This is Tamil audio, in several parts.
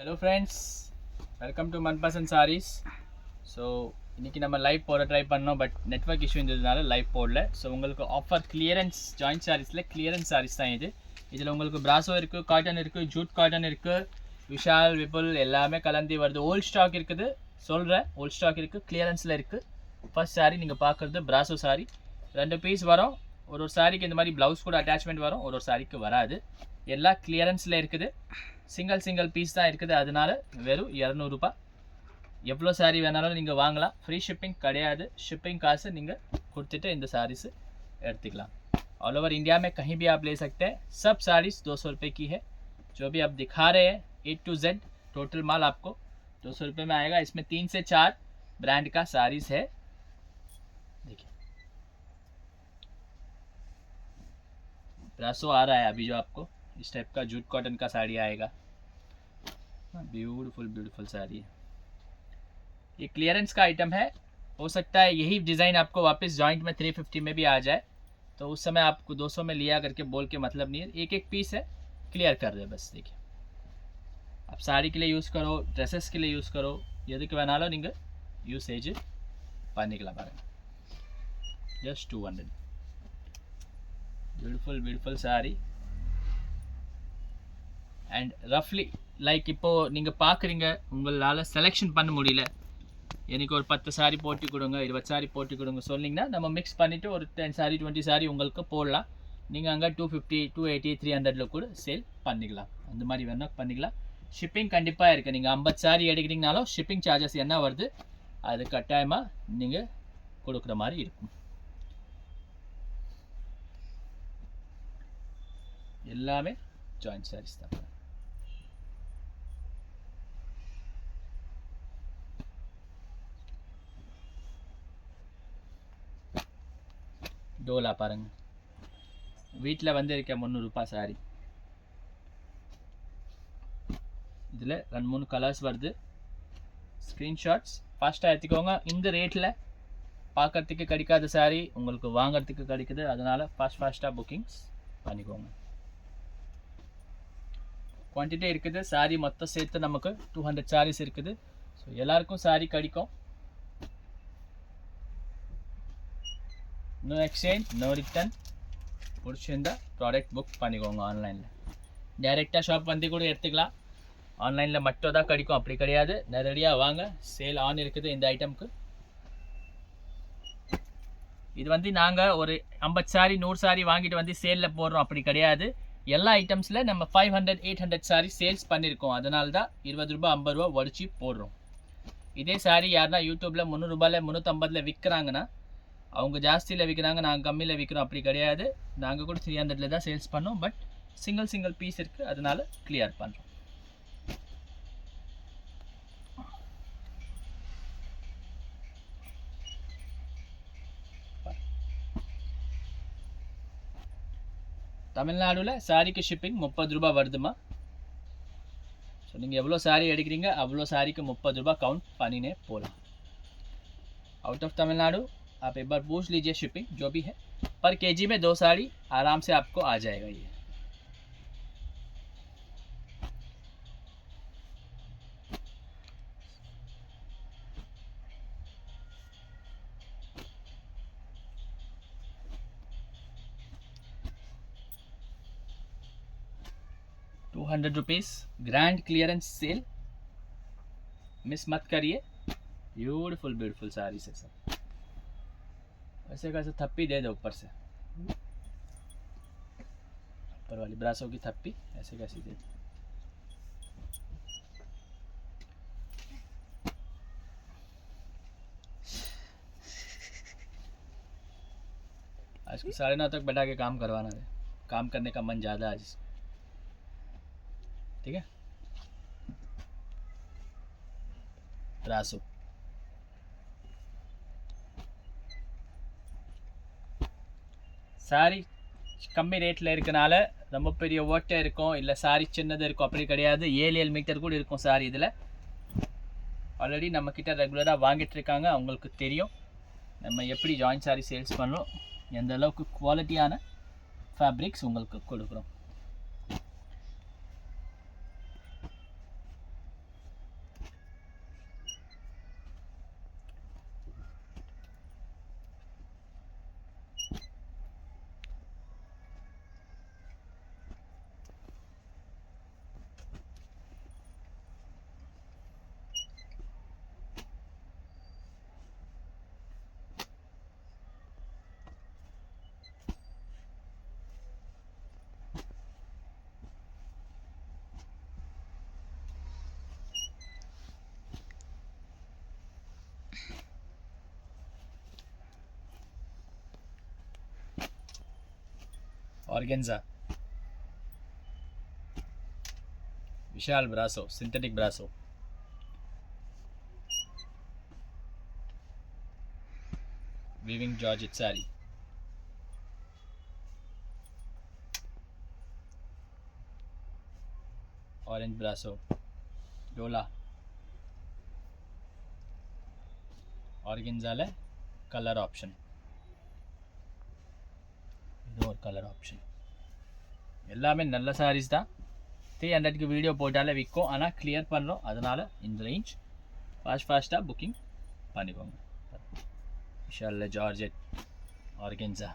Hello friends, welcome to Manpasan Sarees. So இன்றைக்கி நம்ம லைவ் போட ட்ரை பண்ணோம், பட் நெட்வொர்க் இஷ்யூ இருந்ததுனால லைவ் போடல. ஸோ உங்களுக்கு ஆஃபர் கிளியரன்ஸ் ஜாயிண்ட் சாரீஸில் கிளியரன்ஸ் சாரீஸ் தான் இது. இதில் உங்களுக்கு பிராசோ இருக்குது, காட்டன் இருக்குது, ஜூட் காட்டன் இருக்குது, விஷால் விபுல் எல்லாமே கலந்து வருது. ஓல்ட் ஸ்டாக் இருக்குது, சொல்கிறேன், ஓல்ட் ஸ்டாக் இருக்குது, கிளியரன்ஸில் இருக்குது. ஃபர்ஸ்ட் சாரீ நீங்கள் பார்க்குறது பிராசோ சாரீ, 2 பீஸ் வரும். ஒரு சாரீக்கு இந்த மாதிரி ப்ளவுஸ் கூட அட்டாச்மெண்ட் வரும், ஒரு சாரீக்கு வராது. எல்லாம் கிளியரன்ஸில் இருக்குது. சிங்கிள் பீஸ் தான் இருக்குது, அதனால வெறும் 200 ரூபாய். எவ்வளோ சாரீ வேணாலும் நீங்கள் வாங்கலாம், ஃப்ரீ ஷிப்பிங் கிடையாது. ஷிப்பிंग காசு நீங்கள் கொடுத்துட்டு இந்த साड़ीस எடுத்துக்கலாம். ऑल ओवर इंडिया में कहीं भी आप ले सकते हैं. सब साड़ीस 200 रुपये की है. जो भी आप दिखा रहे हैं A to Z टोटल माल आपको 200 रुपये में आएगा. इसमें 3 से 4 ब्रांड का साड़ीस है. देखिए ब्रासो आ रहा है अभी, जो आपको इस टाइप का जूट कॉटन का साड़ी आएगा. ब्यूटीफुल साड़ी है. ये क्लियरेंस का आइटम है. हो सकता है यही डिज़ाइन आपको वापस जॉइंट में 350 में भी आ जाए, तो उस समय आपको 200 में लिया करके बोल के मतलब नहीं है. एक पीस है, क्लियर कर दे बस. देखिए आप साड़ी के लिए यूज़ करो, ड्रेसेस के लिए यूज़ करो, यदि வேணாலும் நீங்கள் யூசேஜ் பண்ணிக்கலாம். பாருங்க, ஜஸ்ட் 200. பியூட்டிஃபுல் சாரி. அண்ட் ரஃப்லி லைக் இப்போது நீங்கள் பார்க்குறீங்க, உங்களால் செலெக்ஷன் பண்ண முடியல, எனக்கு ஒரு 10 சாரி போட்டு கொடுங்க, 20 சாரி போட்டு கொடுங்க சொன்னீங்கன்னா நம்ம மிக்ஸ் பண்ணிவிட்டு ஒரு 10 சாரி 20 சாரி உங்களுக்கு போடலாம். நீங்கள் அங்கே 250, 280, 300 கூட சேல் பண்ணிக்கலாம். அந்த மாதிரி வேணால் பண்ணிக்கலாம். ஷிப்பிங் கண்டிப்பாக இருக்குது. நீங்கள் 50 சாரி எடுக்கிறீங்கனாலும் ஷிப்பிங் சார்ஜஸ் என்ன வருது அது கட்டாயமாக நீங்கள் கொடுக்குற மாதிரி இருக்கும். எல்லாமே ஜாயிண்ட் சாரீஸ் தான். டோலா பாருங்க, வீட்டில் வந்து இருக்க 300 ரூபாய் சாரி. இதில் 2-3 கலர்ஸ் வருது. ஸ்க்ரீன்ஷாட்ஸ் ஃபாஸ்ட்டாக எடுத்துக்கோங்க. இந்த ரேட்டில் பார்க்கறதுக்கு கிடைக்காத சாரி உங்களுக்கு வாங்கிறதுக்கு கிடைக்குது, அதனால் ஃபாஸ்ட்டாக புக்கிங்ஸ் பண்ணிக்கோங்க. குவான்டிட்டி இருக்குது. சாரி மொத்தம் சேர்த்து நமக்கு 200 சாரீஸ் இருக்குது. ஸோ எல்லாருக்கும் சாரி கிடைக்கும். No exchange, no return. பிடிச்சிருந்தா ப்ராடக்ட் புக் பண்ணிக்கோங்க. ஆன்லைனில் டைரெக்டாக ஷாப் வந்து கூட எடுத்துக்கலாம். ஆன்லைனில் மட்டும் தான் கிடைக்கும், அப்படி கிடையாது. நேரடியாக வாங்க, சேல் ஆன் இருக்குது இந்த ஐட்டமுக்கு. இது வந்து நாங்கள் ஒரு 50 சாரி 100 சாரி வாங்கிட்டு வந்து சேலில் போடுறோம், அப்படி கிடையாது. எல்லா ஐட்டம்ஸில் நம்ம 500, 800 சாரி சேல்ஸ் பண்ணியிருக்கோம். அதனால தான் 20 ரூபாய் 50 ரூபா உடச்சி போடுறோம். இதே சாரி யாருன்னா யூடியூப்பில் 300 ரூபாயில் 350 விற்கிறாங்கன்னா அவங்க ஜாஸ்தியில் விற்கிறாங்க, நாங்கள் கம்மியில் விற்கிறோம், அப்படி கிடையாது. நாங்கள் கூட 300 தான் சேல்ஸ் பண்ணோம். பட் சிங்கிள் பீஸ் இருக்குது, அதனால கிளியர் பண்ணுறோம். தமிழ்நாடுல சாரிக்கு ஷிப்பிங் 30 ரூபாய் வருதுமா. ஸோ நீங்கள் எவ்வளோ சாரி எடுக்கிறீங்க அவ்வளோ சாரிக்கு 30 ரூபாய் काउंट பண்ணினே போகலாம். आउट ऑफ तमिलनाडु आप एक बार पूछ लीजिए शिपिंग जो भी है. पर केजी में 2 साड़ी आराम से आपको आ जाएगा. ये ₹200 ग्रैंड क्लियरेंस सेल, मिस मत करिए. ब्यूटीफुल साड़ी से सब वैसे कैसे थप्पी दे दो ऊपर से, ऊपर वाली ब्रासों की थप्पी ऐसे कैसी दे दो. आज को 9:30 तक बैठा के काम करवाना है. काम करने का मन ज़्यादा आज. ठीक है. ब्रासो சாரி கம்மி ரேட்டில் இருக்கனால ரொம்ப பெரிய ஓட்டை இருக்கும், இல்லை சாரி சின்னது இருக்கும், அப்படி கிடையாது. 7 மீட்டர் கூட இருக்கும் சாரி. இதில் ஆல்ரெடி நம்மக்கிட்ட ரெகுலராக வாங்கிட்டு இருக்காங்க, அவங்களுக்கு தெரியும் நம்ம எப்படி ஜாயிண்ட் சாரி சேல்ஸ் பண்ணுறோம், எந்த அளவுக்கு குவாலிட்டியான ஃபேப்ரிக்ஸ் உங்களுக்கு கொடுக்குறோம். ऑर्गेन्जा, विशाल ब्रासो, सिंथेटिक ब्रासो, वीविंग जॉर्जेट साड़ी, ऑरेंज ब्रासो, डोला, ऑर्गेन्जाले कलर ऑप्शन, இது ஒரு கலர் ஆப்ஷன். எல்லாமே நல்ல சாரீஸ் தான். 300க்கு வீடியோ போட்டாலே விற்கும், ஆனால் கிளியர் பண்ணுறோம். அதனால் இந்த ரேஞ்ச் ஃபாஸ்ட்டாக புக்கிங் பண்ணிக்கோங்க. விஷாலில் ஜார்ஜெட் ஆர்கென்ஸா,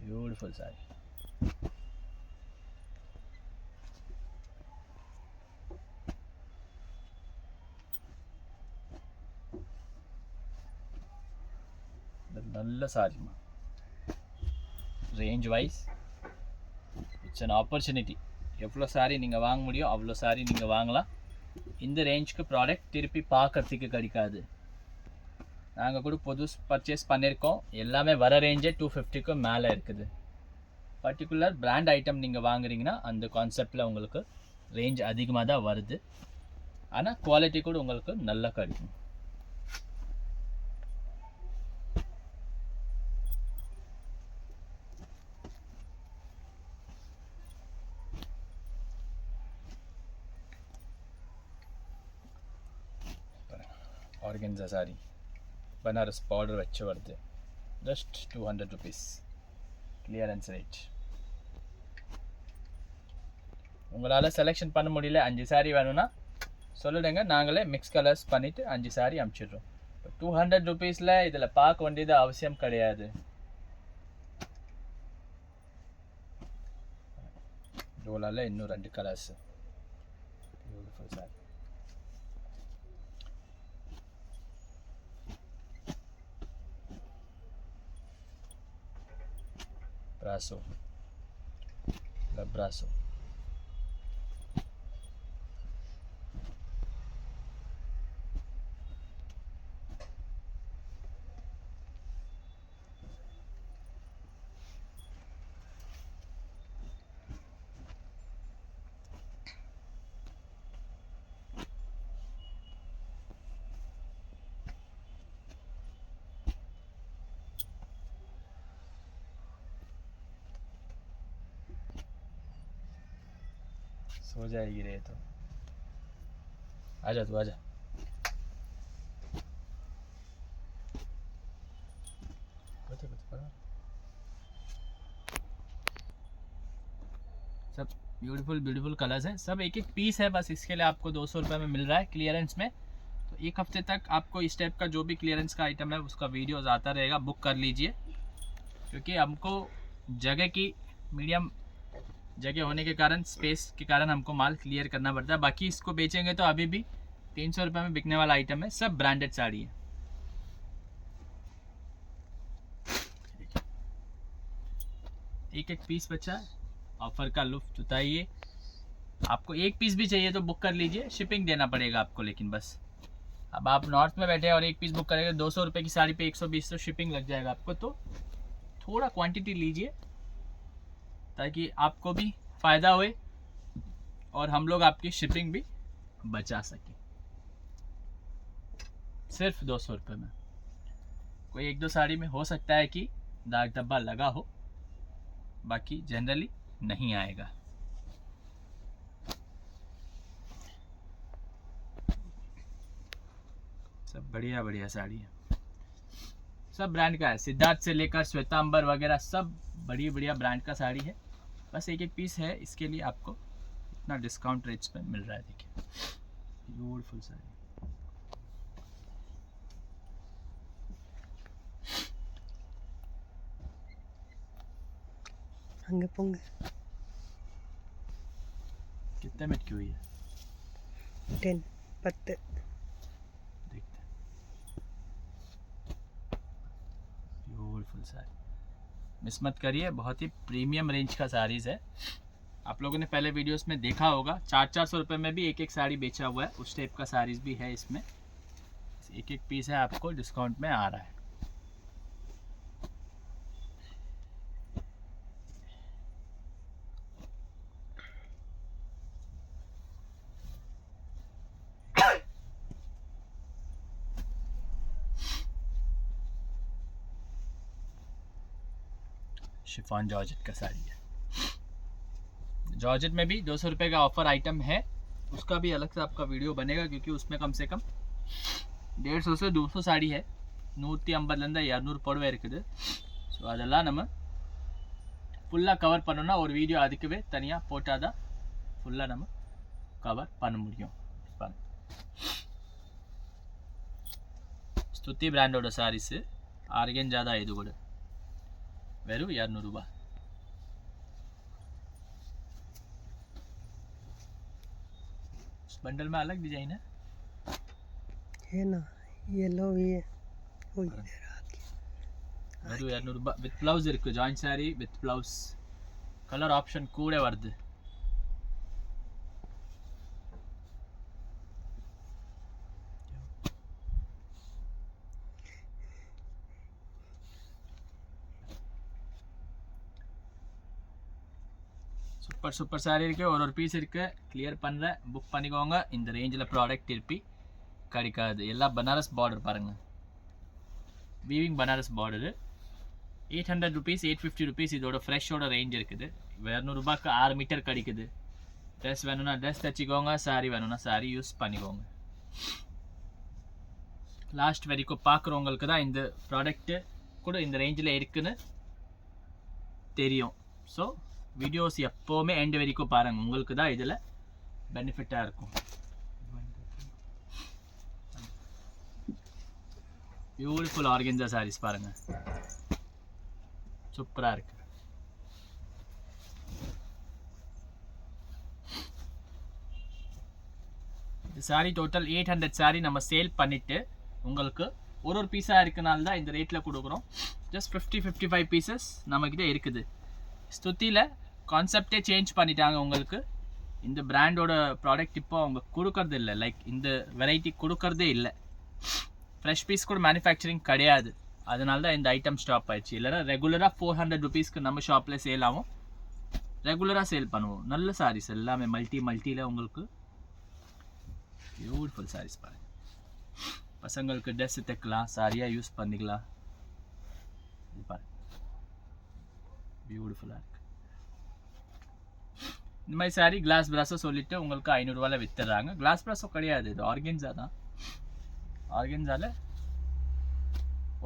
பியூட்டிஃபுல் சாரி. நல்ல சாரிமா. Range wise it's an opportunity. எவ்வளோ சாரி நீங்கள் வாங்க முடியும் அவ்வளோ சாரி நீங்கள் வாங்கலாம். இந்த ரேஞ்சுக்கு ப்ராடக்ட் திருப்பி பார்க்கறதுக்கு கிடைக்காது. நாங்கள் கூட புதுசு பர்ச்சேஸ் பண்ணியிருக்கோம். எல்லாமே வர ரேஞ்சே 250க்கு மேலே இருக்குது. பர்டிகுலர் பிராண்ட் ஐட்டம் நீங்கள் வாங்குறீங்கன்னா அந்த கான்செப்டில் உங்களுக்கு ரேஞ்ச் அதிகமாக தான் வருது. ஆனால் குவாலிட்டி கூட உங்களுக்கு நல்லா கிடைக்கும். ऑर्गेन्जा साड़ी बनारस पाउडर वच्चे वर्दे जस्ट 200 रुपीस क्लियरेंस रेट. உங்களால் செலெக்ஷன் பண்ண முடியல 5 சாரி வேணும்னா சொல்லிடுங்க, நாங்களே மிக்ஸ் கலர்ஸ் பண்ணிவிட்டு 5 சாரி அனுப்பிச்சிடுறோம். 200 ருபீஸில் இதில் பார்க்க வேண்டியது அவசியம் கிடையாது. டோலாவில் இன்னும் 2 கலர்ஸ் பியூட்டிஃபுல் சாரி. ब्रासो, ब्रासो, सो जाएगी रे. तो आजा तू आजा. सब ब्यूटीफुल कलर्स हैं. सब एक पीस है, बस इसके लिए आपको 200 रुपये में मिल रहा है क्लियरेंस में. तो एक हफ्ते तक आपको इस टाइप का जो भी क्लियरेंस का आइटम है उसका वीडियोस आता रहेगा. बुक कर लीजिए, क्योंकि हमको जगह की मीडियम जगह होने के कारण, स्पेस के कारण हमको माल क्लियर करना पड़ता है. बाकी इसको बेचेंगे तो अभी भी 300 रुपये में बिकने वाला आइटम है. सब ब्रांडेड साड़ी है. एक पीस बचा है. ऑफर का लुफ्त उठाइए. आपको एक पीस भी चाहिए तो बुक कर लीजिए, शिपिंग देना पड़ेगा आपको. लेकिन बस अब आप नॉर्थ में बैठे और एक पीस बुक करेंगे 200 रुपये की साड़ी पे 120 तो शिपिंग लग जाएगा आपको. तो थोड़ा क्वांटिटी लीजिए ताकि आपको भी फ़ायदा होए और हम लोग आपकी शिपिंग भी बचा सकें. सिर्फ 200 रुपये में. कोई 1-2 साड़ी में हो सकता है कि दाग धब्बा लगा हो, बाकी जनरली नहीं आएगा. सब बढ़िया बढ़िया साड़ी है. सब ब्रांड का है. सिद्धार्थ से लेकर श्वेतांबर वगैरह सब बढ़िया ब्रांड का साड़ी है. बस एक पीस है, इसके लिए आपको इतना डिस्काउंट रेट्स पे मिल रहा है. देखिए ब्यूटीफुल साड़ी. हंगे पुंगे कितने मिनट की हुई है? 10 10. देखते हैं. ब्यूटीफुल साड़ी, मिस मत करिए. बहुत ही प्रीमियम रेंज का साड़ीज़ है. आप लोगों ने पहले वीडियोस में देखा होगा 400-400 रुपये में भी एक साड़ी बेचा हुआ है. उस टाइप का साड़ीज़ भी है इसमें. एक पीस है, आपको डिस्काउंट में आ रहा है. शिफॉन जॉर्जेट का साड़ी है। जॉर्जेट में भी 200 रुपये का ऑफर आइटम है, उसका भी अलग से आपका वीडियो बनेगा क्योंकि उसमें कम से कम 150 से 200 साड़ी है, 150 200 புடவை இருக்குது. ஸோ அதெல்லாம் நம்ம ஃபுல்லாக கவர் பண்ணோன்னா ஒரு வீடியோ அதுக்குவே தனியாக போட்டால் தான் ஃபுல்லாக நம்ம கவர் பண்ண முடியும். ಸ್ತುತಿ ಬ್ರ್ಯಾಂಡೋட சாரீஸு ஆர்கென்ஜா இது கூட வெறும் 200 ரூபாய். बंडल में अलग डिजाइन है ना, येलो भी है. वो इधर आके வெறும் 200 ரூபாய். வித் ப்ளவுஸ் இருக்குது, joint sorry with blouse, colour option கூட வருது. சூப்பர் சூப்பர் சாரி இருக்குது, ஒரு பீஸ் இருக்குது. கிளியர் பண்ணுறேன், புக் பண்ணிக்கோங்க. இந்த ரேஞ்சில் ப்ராடக்ட் திருப்பி கிடைக்காது. எல்லாம் பனாரஸ் பார்டர் பாருங்கள், weaving Banaras border. 800 rupees 850 rupees இதோட ஃப்ரெஷ்ஷோட ரேஞ்ச் இருக்குது. 200 ரூபாய்க்கு 6 மீட்டர் கிடைக்குது. ட்ரெஸ் வேணும்னா ட்ரெஸ் தைச்சிக்கோங்க, சாரி வேணும்னா சாரி யூஸ் பண்ணிக்கோங்க. லாஸ்ட் வரைக்கும் பார்க்குறவங்களுக்கு தான் இந்த ப்ராடக்ட்டு கூட இந்த ரேஞ்சில் இருக்குன்னு தெரியும். ஸோ வீடியோஸ் எப்போவுமே எண்ட் வரைக்கும் பாருங்கள், உங்களுக்கு தான் இதில் பெனிஃபிட்டாக இருக்கும். பியூட்டிஃபுல் ஆர்கென்ஜா சாரீஸ் பாருங்கள், சூப்பராக இருக்கு. இந்த சாரீ டோட்டல் 800 சாரீ நம்ம சேல் பண்ணிவிட்டு உங்களுக்கு ஒரு பீஸாக இருக்கனால தான் இந்த ரேட்டில் கொடுக்குறோம். ஜஸ்ட் 50-55 பீசஸ் நம்மக்கிட்ட இருக்குது. ஸ்துதியில் கான்செப்டே சேஞ்ச் பண்ணிட்டாங்க. உங்களுக்கு இந்த பிராண்டோட ப்ராடக்ட் இப்போ அவங்க கொடுக்கறது இல்லை, லைக் இந்த வெரைட்டி கொடுக்கறதே இல்லை. ஃப்ரெஷ் பீஸ் கூட மேனுஃபேக்சரிங் கிடையாது, அதனால தான் இந்த ஐட்டம் ஸ்டாப் ஆயிடுச்சு. இல்லைனா ரெகுலராக 400 rupeesக்கு நம்ம ஷாப்பில் சேல் ஆகும், ரெகுலராக சேல் பண்ணுவோம். நல்ல சாரீஸ் எல்லாமே மல்டியில் உங்களுக்கு பியூட்டிஃபுல் சாரீஸ் பாருங்கள். பசங்களுக்கு ட்ரெஸ் தைக்கலாம், சாரியாக யூஸ் பண்ணிக்கலாம். இது பாருங்கள், பியூட்டிஃபுல்லாக இருக்குது. இந்த மாதிரி சாரி கிளாஸ் ப்ராஸோ சொல்லிவிட்டு உங்களுக்கு 500 ரூபாயில் வித்துடுறாங்க. கிளாஸ் ப்ராஸோ கிடையாது, இது ஆர்கென்ஜா தான். ஆர்கென்ஜாவில்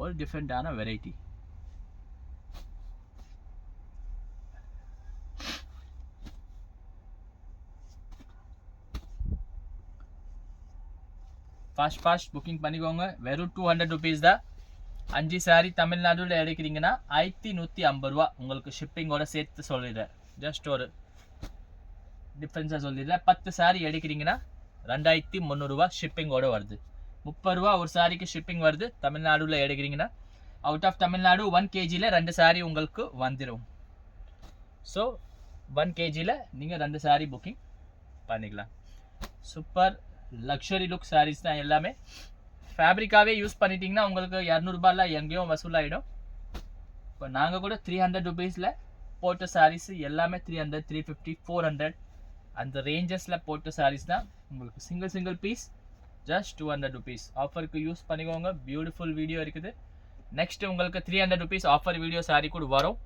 ஒரு டிஃப்ரெண்ட்டான வெரைட்டி. ஃபாஸ்ட் புக்கிங் பண்ணிக்கோங்க. வெறும் 200 rupees தான். 5 சாரி தமிழ்நாடுல எடுக்கிறீங்கன்னா 1150 ரூபா. உங்களுக்கு ஷிப்பிங்கோட சேர்த்து சொல்லிடுறேன், ஜஸ்ட் ஒரு டிஃப்ரென்ஸாக சொல்லிடுறேன். 10 சாரி எடுக்கிறீங்கன்னா 2300 ரூபா ஷிப்பிங்கோட வருது. 30 ரூபா ஒரு சாரிக்கு ஷிப்பிங் வருது. தமிழ்நாடுல எடுக்கிறீங்கன்னா அவுட் ஆஃப் தமிழ்நாடு 1 kgயில் 2 சாரி உங்களுக்கு வந்துடும். ஸோ 1 kgயில் நீங்கள் 2 சாரி புக்கிங் பண்ணிக்கலாம். சூப்பர் லக்ஸரி லுக் சாரீஸ் தான் எல்லாமே. ஃபேப்ரிக்காகவே யூஸ் பண்ணிட்டீங்கன்னா உங்களுக்கு 200 ரூபாயில் எங்கேயோ வசூலாகிடும். இப்போ நாங்கள் கூட 300 rupeesல போட்ட சாரீஸ் எல்லாமே 300, 350, 400 அந்த ரேஞ்சஸில் போட்ட சாரீஸ் தான். உங்களுக்கு சிங்கிள் பீஸ் ஜஸ்ட் 200 rupees ஆஃபருக்கு யூஸ் பண்ணிக்கோங்க. பியூட்டிஃபுல் வீடியோ இருக்குது. நெக்ஸ்ட் உங்களுக்கு 300 rupees ஆஃபர் வீடியோ சாரீ கூட வரும்.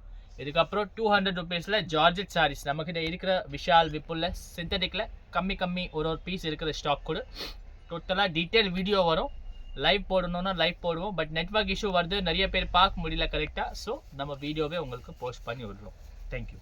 இதுக்கப்புறம் 200 rupeesல ஜார்ஜெட் சாரீஸ் நம்மக்கிட்ட இருக்கிற விஷால் விப்புலில் சிந்தட்டிக்கில் கம்மி ஒரு பீஸ் இருக்கிற ஸ்டாக் கூட டோட்டலாக டீட்டெயில் வீடியோ வரும். லைவ் போடணும்னா லைவ் போடுவோம், பட் நெட்வொர்க் இஷ்யூ வருது, நிறைய பேர் பார்க்க முடியல கரெக்டாக. ஸோ நம்ம வீடியோவே உங்களுக்கு போஸ்ட் பண்ணி விடுறோம். தேங்க்யூ.